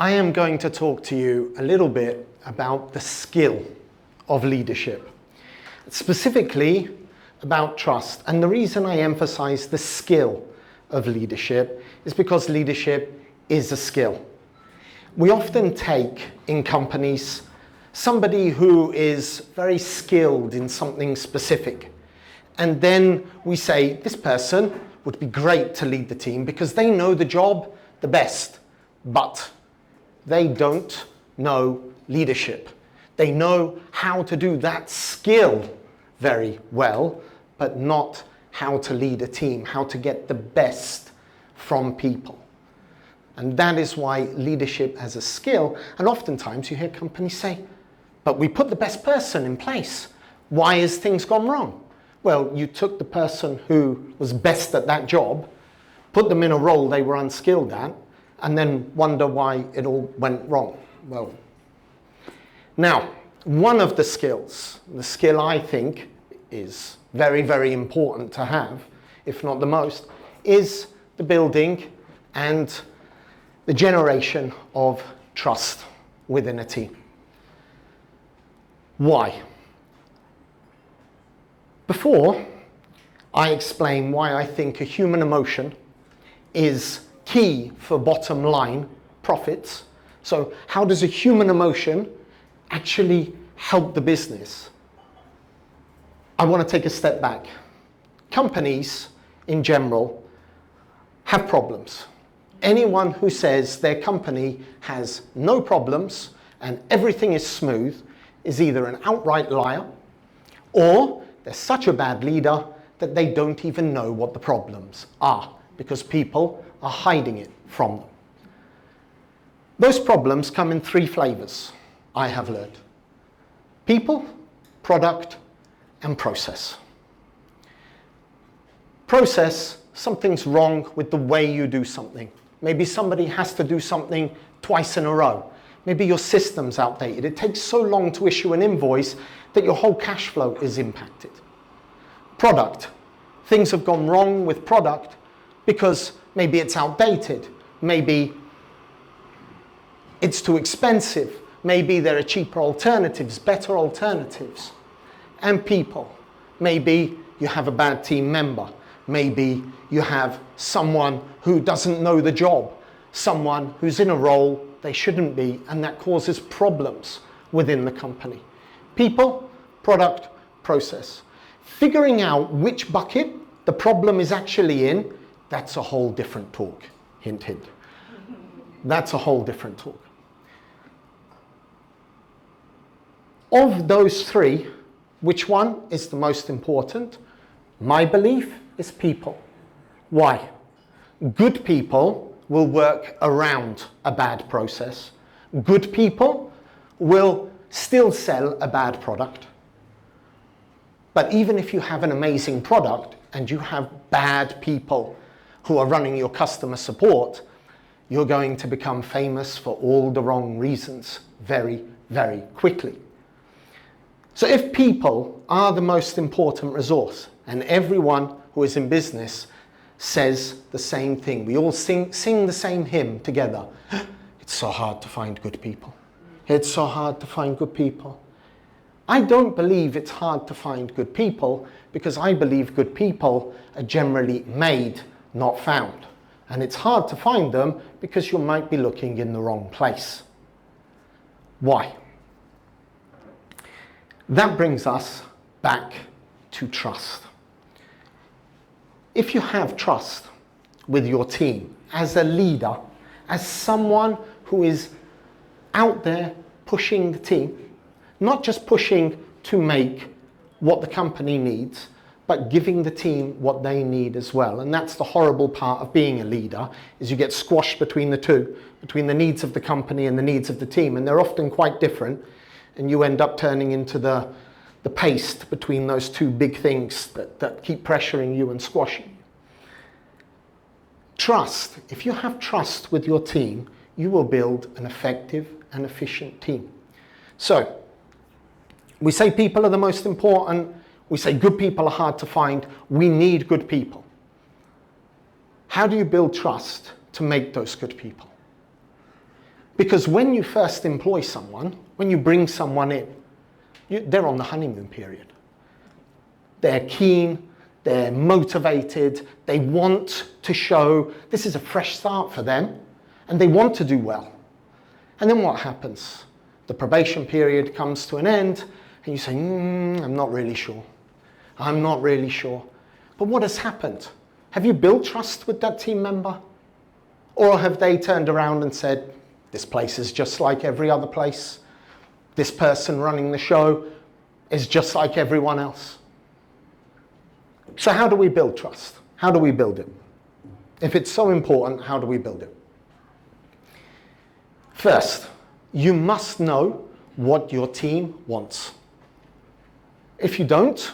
I am going to talk to you a little bit about the skill of leadership, specifically about trust. And the reason I emphasize the skill of leadership is because leadership is a skill. We often take in companies somebody who is very skilled in something specific, and then we say this person would be great to lead the team because they know the job the best, but they don't know leadership. They know how to do that skill very well, but not how to lead a team, how to get the best from people. And that is why leadership as a skill, and oftentimes you hear companies say, but we put the best person in place. Why has things gone wrong? Well, you took the person who was best at that job, put them in a role they were unskilled at, and then wonder why it all went wrong. Well, now, one of the skills, the skill I think is very, very important to have, if not the most, is the building and the generation of trust within a team. Why? Before I explain why I think a human emotion is key for bottom line profits, so how does a human emotion actually help the business? I want to take a step back. Companies in general have problems. Anyone who says their company has no problems and everything is smooth is either an outright liar or they're such a bad leader that they don't even know what the problems are because people are hiding it from them. Those problems come in three flavors, I have learned: people, product, and process. Process, something's wrong with the way you do something. Maybe somebody has to do something twice in a row. Maybe your system's outdated. It takes so long to issue an invoice that your whole cash flow is impacted. Product, things have gone wrong with product because maybe it's outdated. Maybe it's too expensive. Maybe there are cheaper alternatives, better alternatives. And people, maybe you have a bad team member. Maybe you have someone who doesn't know the job, someone who's in a role they shouldn't be, and that causes problems within the company. People, product, process. Figuring out which bucket the problem is actually in, that's a whole different talk. Hint, hint. That's a whole different talk. Of those three, which one is the most important? My belief is people. Why? Good people will work around a bad process. Good people will still sell a bad product. But even if you have an amazing product and you have bad people who are running your customer support, you're going to become famous for all the wrong reasons very, very quickly. So if people are the most important resource, and everyone who is in business says the same thing, we all sing the same hymn together. It's so hard to find good people. It's so hard to find good people. I don't believe it's hard to find good people because I believe good people are generally made, not found. And it's hard to find them because you might be looking in the wrong place. Why? That brings us back to trust. If you have trust with your team as a leader, as someone who is out there pushing the team, not just pushing to make what the company needs, but giving the team what they need as well. And that's the horrible part of being a leader, is you get squashed between the two, between the needs of the company and the needs of the team. And they're often quite different. And you end up turning into the paste between those two big things that keep pressuring you and squashing you. Trust. If you have trust with your team, you will build an effective and efficient team. So, we say people are the most important. We say good people are hard to find. We need good people. How do you build trust to make those good people? Because when you first employ someone, when you bring someone in, they're on the honeymoon period. They're keen, they're motivated, they want to show this is a fresh start for them, and they want to do well. And then what happens? The probation period comes to an end, and you say, I'm not really sure. I'm not really sure. But what has happened? Have you built trust with that team member? Or have they turned around and said, this place is just like every other place. This person running the show is just like everyone else. So how do we build trust? How do we build it? If it's so important, how do we build it? First, you must know what your team wants. If you don't,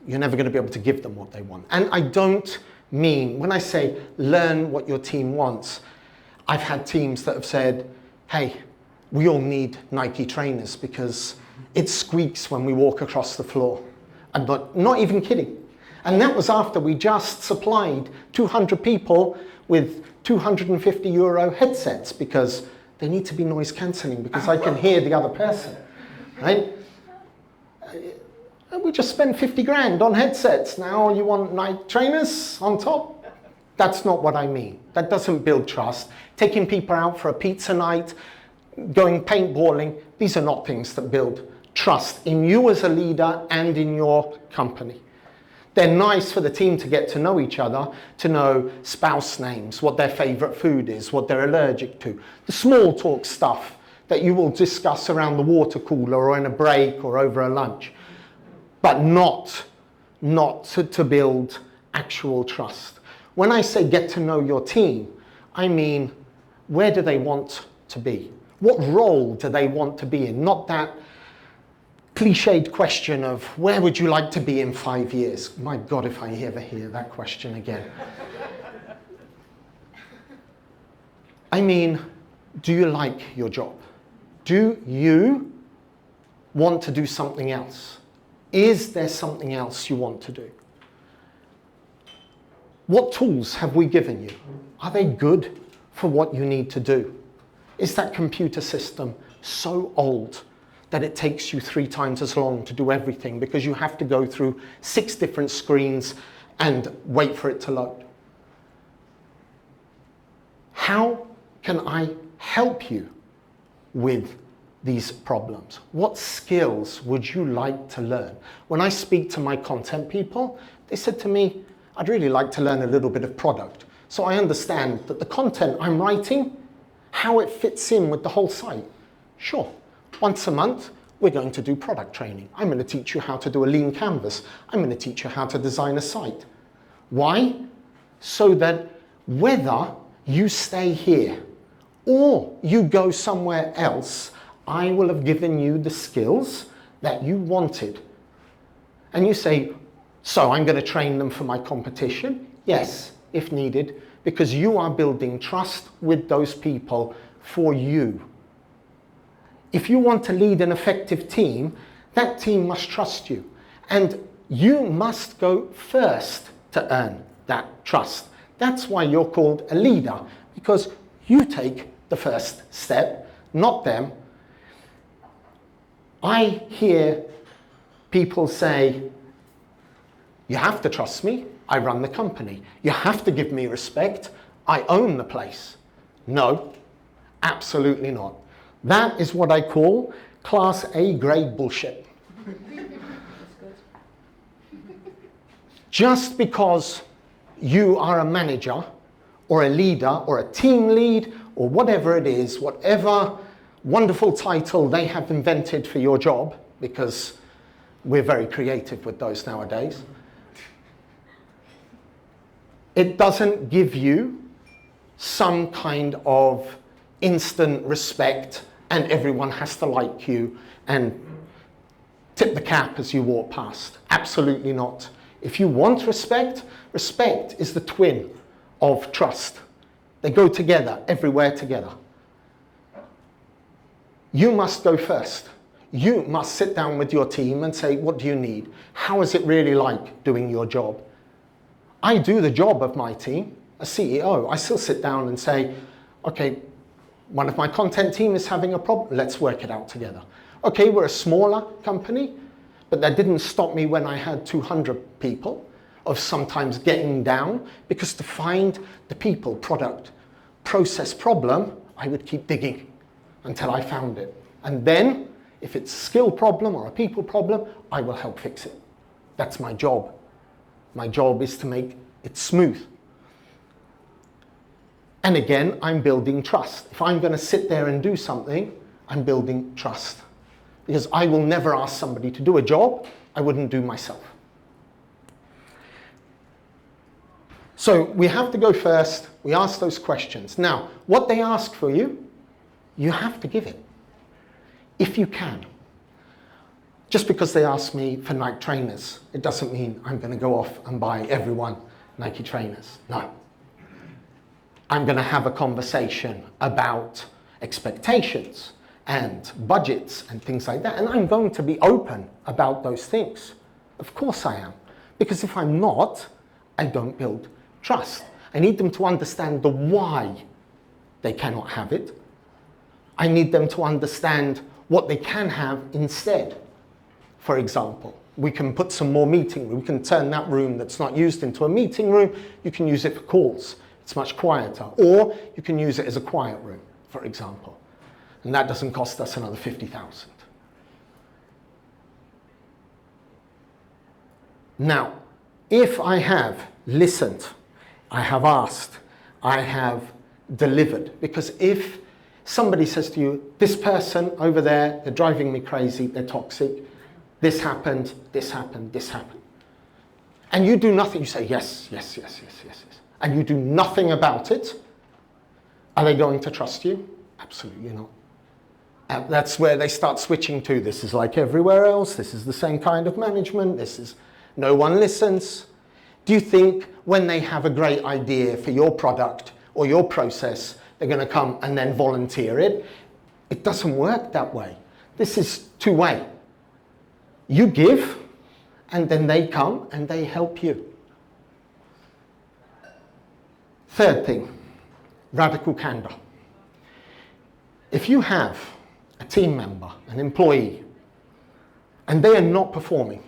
you're never going to be able to give them what they want. And I don't mean, when I say learn what your team wants, I've had teams that have said, hey, we all need Nike trainers because it squeaks when we walk across the floor. I'm not even kidding. And that was after we just supplied 200 people with €250 headsets because they need to be noise cancelling because I can hear the other person, right? We just spent 50 grand on headsets. Now you want Nike trainers on top? That's not what I mean. That doesn't build trust. Taking people out for a pizza night, going paintballing, these are not things that build trust in you as a leader and in your company. They're nice for the team to get to know each other, to know spouse names, what their favorite food is, what they're allergic to. The small talk stuff that you will discuss around the water cooler or in a break or over a lunch. But not to build actual trust. When I say get to know your team, I mean, where do they want to be? What role do they want to be in? Not that cliched question of where would you like to be in 5 years? My God, if I ever hear that question again. I mean, do you like your job? Do you want to do something else? Is there something else you want to do? What tools have we given you? Are they good for what you need to do? Is that computer system so old that it takes you 3 times as long to do everything because you have to go through 6 different screens and wait for it to load? How can I help you with these problems? What skills would you like to learn? When I speak to my content people, they said to me, I'd really like to learn a little bit of product. So I understand that the content I'm writing, how it fits in with the whole site. Sure, once a month, we're going to do product training. I'm going to teach you how to do a lean canvas. I'm going to teach you how to design a site. Why? So that whether you stay here or you go somewhere else, I will have given you the skills that you wanted. And you say, so I'm going to train them for my competition? Yes, if needed, because you are building trust with those people for you. If you want to lead an effective team, that team must trust you. And you must go first to earn that trust. That's why you're called a leader, because you take the first step, not them. I hear people say, you have to trust me, I run the company. You have to give me respect, I own the place. No, absolutely not. That is what I call class A grade bullshit. Just because you are a manager or a leader or a team lead or whatever it is, whatever wonderful title they have invented for your job, because we're very creative with those nowadays, it doesn't give you some kind of instant respect and everyone has to like you and tip the cap as you walk past. Absolutely not. If you want respect, respect is the twin of trust. They go together, everywhere together. You must go first. You must sit down with your team and say, what do you need? How is it really like doing your job? I do the job of my team, a CEO. I still sit down and say, okay, One of my content team is having a problem. Let's work it out together. Okay, we're a smaller company, but that didn't stop me when I had 200 people of sometimes getting down, because to find the people, product, process problem, I would keep digging until I found it. And then, if it's a skill problem or a people problem, I will help fix it. That's my job. My job is to make it smooth. And again, I'm building trust. If I'm going to sit there and do something, I'm building trust. Because I will never ask somebody to do a job I wouldn't do myself. So we have to go first, we ask those questions. Now, what they ask for you, you have to give it, if you can. Just because they ask me for Nike trainers, it doesn't mean I'm going to go off and buy everyone Nike trainers. No. I'm going to have a conversation about expectations and budgets and things like that. And I'm going to be open about those things. Of course I am. Because if I'm not, I don't build trust. I need them to understand the why they cannot have it. I need them to understand what they can have instead. For example, we can put some more meeting room. We can turn that room that's not used into a meeting room. You can use it for calls. It's much quieter. Or you can use it as a quiet room, for example. And that doesn't cost us another 50,000. Now, if I have listened, I have asked, I have delivered. Because if somebody says to you, this person over there, they're driving me crazy, they're toxic, this happened, this happened, this happened. And you do nothing, you say yes, yes, yes, yes, yes, yes. And you do nothing about it, are they going to trust you? Absolutely not. And that's where they start switching to, this is like everywhere else, this is the same kind of management, this is, no one listens. Do you think when they have a great idea for your product or your process, they're going to come and then volunteer it? It doesn't work that way. This is two-way. You give, and then they come and they help you. Third thing, radical candor. If you have a team member, an employee, and they are not performing,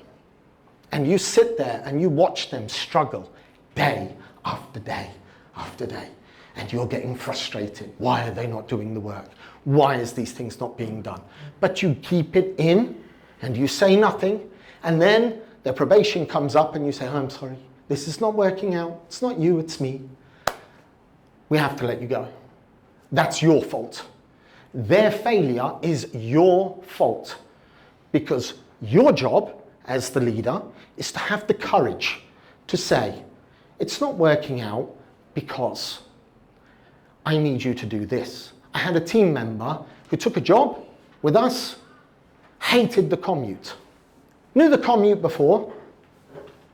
and you sit there and you watch them struggle day after day after day, and you're getting frustrated. Why are they not doing the work? Why is these things not being done? But you keep it in and you say nothing, and then their probation comes up and you say, I'm sorry, this is not working out. It's not you, it's me. We have to let you go. That's your fault. Their failure is your fault, because your job as the leader is to have the courage to say, it's not working out because I need you to do this. I had a team member who took a job with us, hated the commute. Knew the commute before,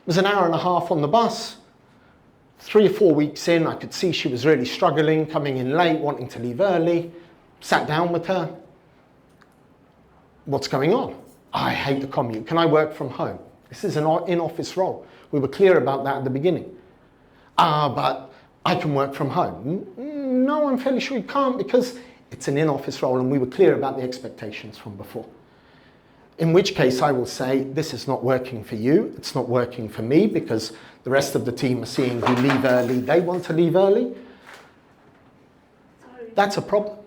was an hour and a half on the bus. 3 or 4 weeks in, I could see she was really struggling, coming in late, wanting to leave early. Sat down with her. What's going on? I hate the commute. Can I work from home? This is an in-office role. We were clear about that at the beginning. But I can work from home. No, I'm fairly sure you can't, because it's an in-office role, and we were clear about the expectations from before. In which case I will say, this is not working for you, it's not working for me, because the rest of the team are seeing you leave early, they want to leave early. Sorry. That's a problem.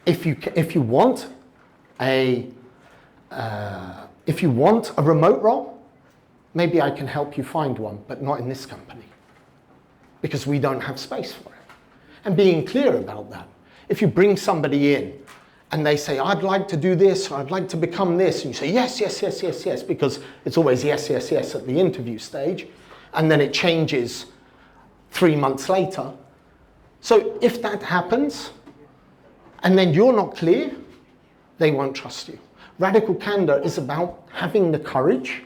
If you want a remote role, maybe I can help you find one, but not in this company, because we don't have space for it. And being clear about that. If you bring somebody in and they say, I'd like to do this, or I'd like to become this, and you say, yes, yes, yes, yes, yes, because it's always yes, yes, yes at the interview stage, and then it changes 3 months later. So if that happens, and then you're not clear, they won't trust you. Radical candor is about having the courage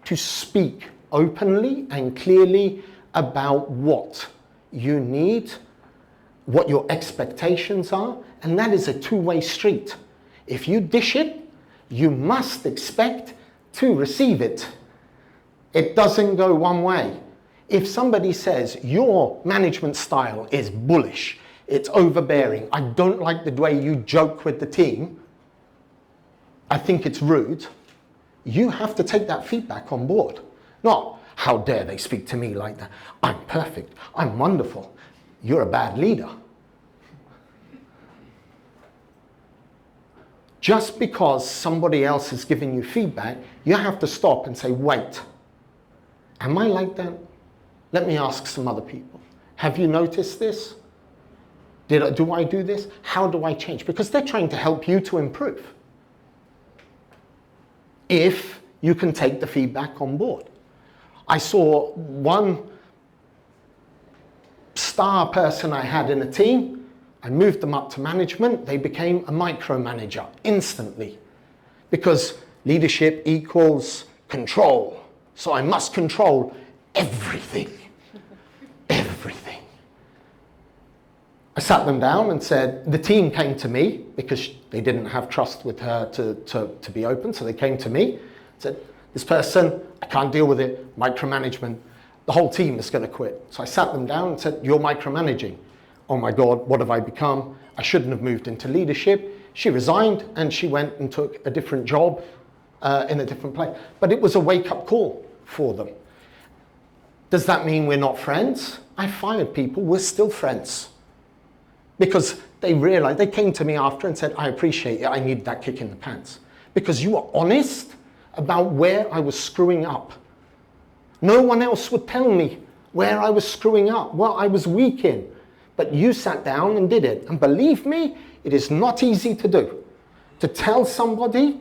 to speak openly and clearly about what you need, what your expectations are, and that is a two-way street. If you dish it, you must expect to receive it. It doesn't go one way. If somebody says your management style is bullish, it's overbearing. I don't like the way you joke with the team. I think it's rude. You have to take that feedback on board. Not, how dare they speak to me like that? I'm perfect. I'm wonderful. You're a bad leader. Just because somebody else is giving you feedback, you have to stop and say, wait, am I like that? Let me ask some other people. Have you noticed this? Do I do this? How do I change? Because they're trying to help you to improve. If you can take the feedback on board. I saw one star person I had in a team. I moved them up to management. They became a micromanager instantly, because leadership equals control. So I must control everything. Everything. I sat them down and said, the team came to me because they didn't have trust with her to be open. So they came to me, said, this person, I can't deal with it, micromanagement. The whole team is going to quit. So I sat them down and said, you're micromanaging. Oh my God, what have I become? I shouldn't have moved into leadership. She resigned and she went and took a different job in a different place. But it was a wake-up call for them. Does that mean we're not friends? I fired people, we're still friends. Because they realized, they came to me after and said, I appreciate it, I need that kick in the pants. Because you were honest about where I was screwing up. No one else would tell me where I was screwing up, what I was weak in. But you sat down and did it. And believe me, it is not easy to do. To tell somebody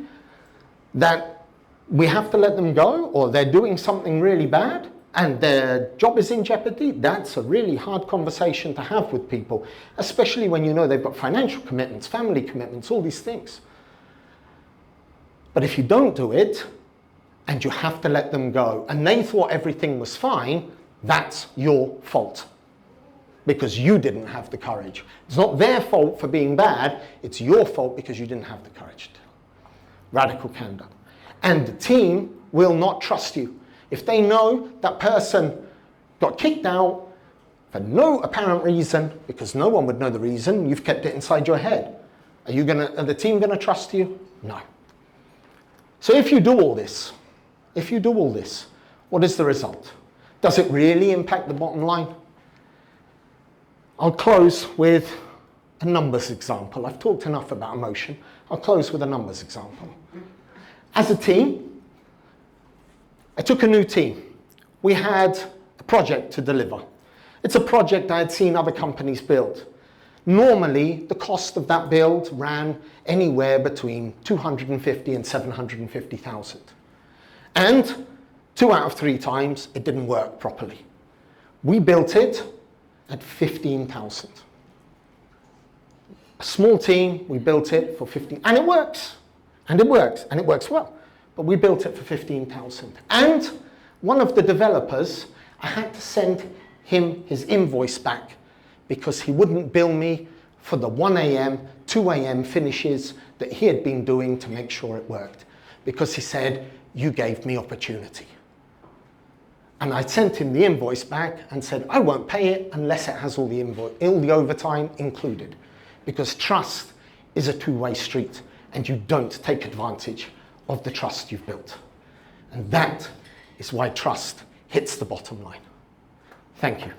that we have to let them go, or they're doing something really bad, and their job is in jeopardy, that's a really hard conversation to have with people, especially when you know they've got financial commitments, family commitments, all these things. But if you don't do it, and you have to let them go, and they thought everything was fine, that's your fault. Because you didn't have the courage. It's not their fault for being bad, it's your fault because you didn't have the courage. Radical candor. And the team will not trust you. If they know that person got kicked out for no apparent reason, because no one would know the reason, you've kept it inside your head. Are the team gonna trust you? No. So if you do all this, what is the result? Does it really impact the bottom line? I'll close with a numbers example. I've talked enough about emotion. I'll close with a numbers example. As a team, I took a new team. We had a project to deliver. It's a project I had seen other companies build. Normally, the cost of that build ran anywhere between 250 and 750,000. And 2 out of 3 times, it didn't work properly. We built it at 15,000. A small team, we built it for 15, and it works, and it works, and it works well. But we built it for 15,000. And one of the developers, I had to send him his invoice back because he wouldn't bill me for the 1 a.m., 2 a.m. finishes that he had been doing to make sure it worked. Because he said, you gave me opportunity. And I sent him the invoice back and said, I won't pay it unless it has all the overtime included. Because trust is a two-way street, and you don't take advantage of the trust you've built. And that is why trust hits the bottom line. Thank you.